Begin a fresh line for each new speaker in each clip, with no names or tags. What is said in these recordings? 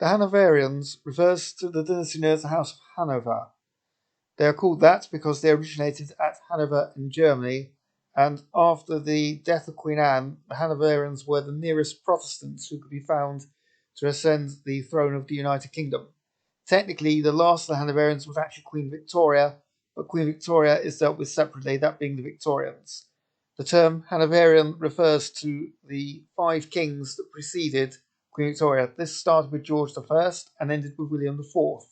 The Hanoverians refers to the dynasty known as the House of Hanover. They are called that because they originated at Hanover in Germany, and after the death of Queen Anne, the Hanoverians were the nearest Protestants who could be found to ascend the throne of the United Kingdom. Technically, the last of the Hanoverians was actually Queen Victoria, but Queen Victoria is dealt with separately, that being the Victorians. The term Hanoverian refers to the 5 kings that preceded Queen Victoria. This started with George I and ended with William IV.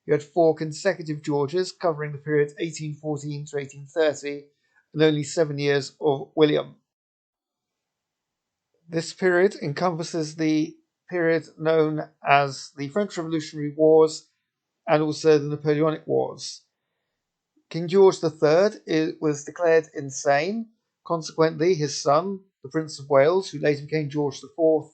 You had 4 consecutive Georges covering the period 1814 to 1830 and only 7 years of William. This period encompasses the period known as the French Revolutionary Wars and also the Napoleonic Wars. King George III was declared insane. Consequently, his son, the Prince of Wales, who later became George IV,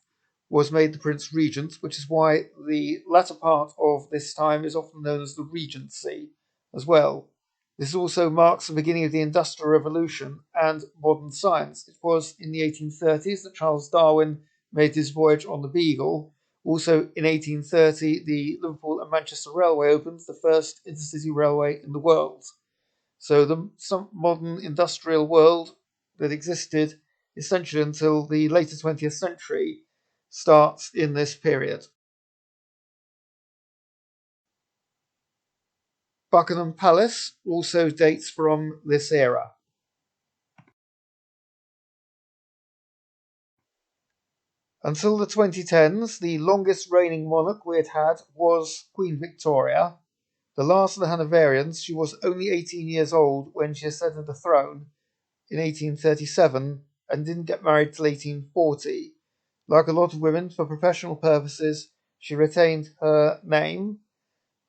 was made the Prince Regent, which is why the latter part of this time is often known as the Regency as well. This also marks the beginning of the Industrial Revolution and modern science. It was in the 1830s that Charles Darwin made his voyage on the Beagle. Also in 1830, the Liverpool and Manchester Railway opened, the first intercity railway in the world. So the modern industrial world that existed essentially until the later 20th century starts in this period. Buckingham Palace also dates from this era. Until the 2010s, the longest reigning monarch we had was Queen Victoria. The last of the Hanoverians, she was only 18 years old when she ascended the throne in 1837 and didn't get married till 1840. Like a lot of women, for professional purposes, she retained her name.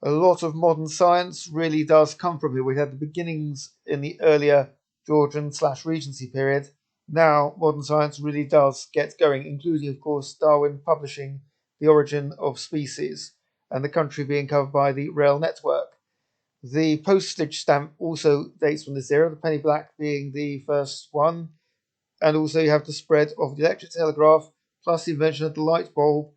A lot of modern science really does come from here. We had the beginnings in the earlier Georgian/Regency period. Now, modern science really does get going, including, of course, Darwin publishing The Origin of Species and the country being covered by the rail network. The postage stamp also dates from this era, the penny black being the first one. And also you have the spread of the electric telegraph, plus the invention of the light bulb.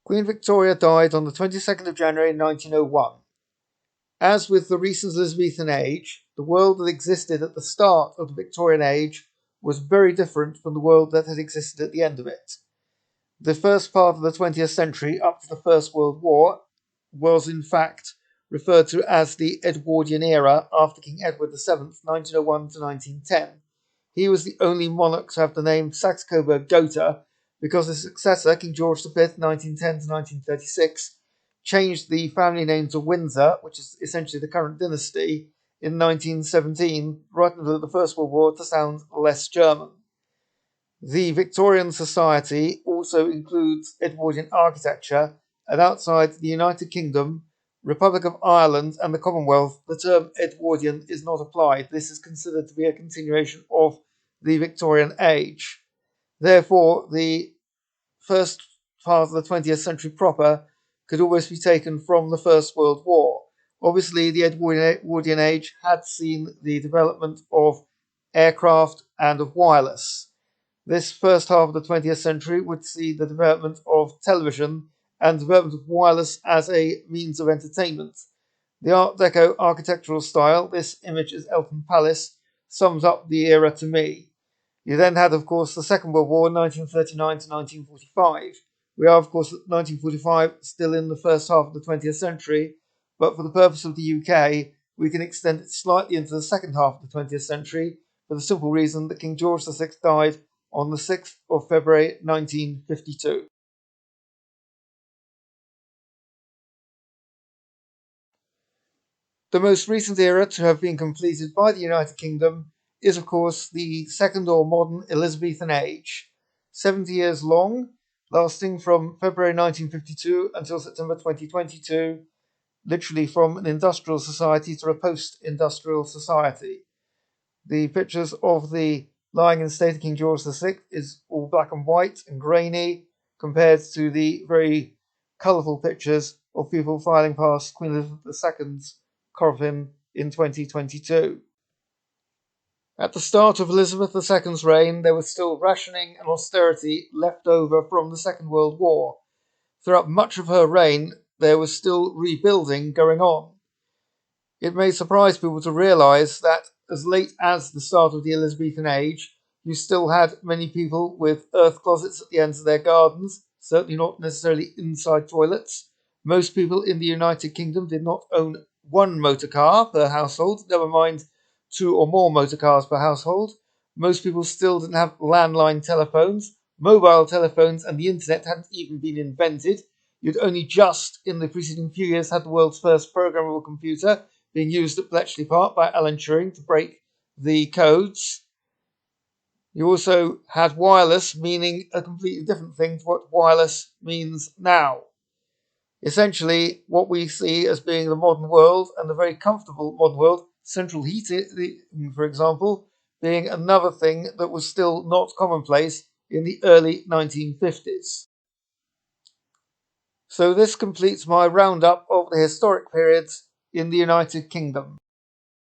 Queen Victoria died on the 22nd of January 1901. As with the recent Elizabethan age, the world that existed at the start of the Victorian age was very different from the world that had existed at the end of it. The first part of the 20th century, up to the First World War, was in fact referred to as the Edwardian era after King Edward VII, 1901 to 1910. He was the only monarch to have the name Saxe-Coburg-Gotha because his successor, King George V, 1910 to 1936, changed the family name to Windsor, which is essentially the current dynasty, in 1917, right into the First World War, to sound less German. The Victorian Society also includes Edwardian architecture, and outside the United Kingdom, Republic of Ireland, and the Commonwealth, the term Edwardian is not applied. This is considered to be a continuation of the Victorian age. Therefore, the first part of the 20th century proper could almost be taken from the First World War. Obviously, the Edwardian age had seen the development of aircraft and of wireless. This first half of the 20th century would see the development of television and development of wireless as a means of entertainment. The Art Deco architectural style, this image is Eltham Palace, sums up the era to me. You then had, of course, the Second World War, 1939 to 1945. We are, of course, at 1945, still in the first half of the 20th century, but for the purpose of the UK, we can extend it slightly into the second half of the 20th century for the simple reason that King George VI died on the 6th of February 1952. The most recent era to have been completed by the United Kingdom is, of course, the second or modern Elizabethan age, 70 years long, lasting from February 1952 until September 2022, literally from an industrial society to a post-industrial society. The pictures of the lying in state of King George VI is all black and white and grainy compared to the very colourful pictures of people filing past Queen Elizabeth II's coffin in 2022. At the start of Elizabeth II's reign, there was still rationing and austerity left over from the Second World War. Throughout much of her reign, there was still rebuilding going on. It may surprise people to realise that as late as the start of the Elizabethan age, you still had many people with earth closets at the ends of their gardens, certainly not necessarily inside toilets. Most people in the United Kingdom did not own one motor car per household, never mind 2 or more motor cars per household. Most people still didn't have landline telephones. Mobile telephones and the internet hadn't even been invented. You'd only just, in the preceding few years, had the world's first programmable computer being used at Bletchley Park by Alan Turing to break the codes. You also had wireless, meaning a completely different thing to what wireless means now. Essentially, what we see as being the modern world, and the very comfortable modern world, central heating, for example, being another thing that was still not commonplace in the early 1950s. So this completes my roundup of the historic periods in the United Kingdom.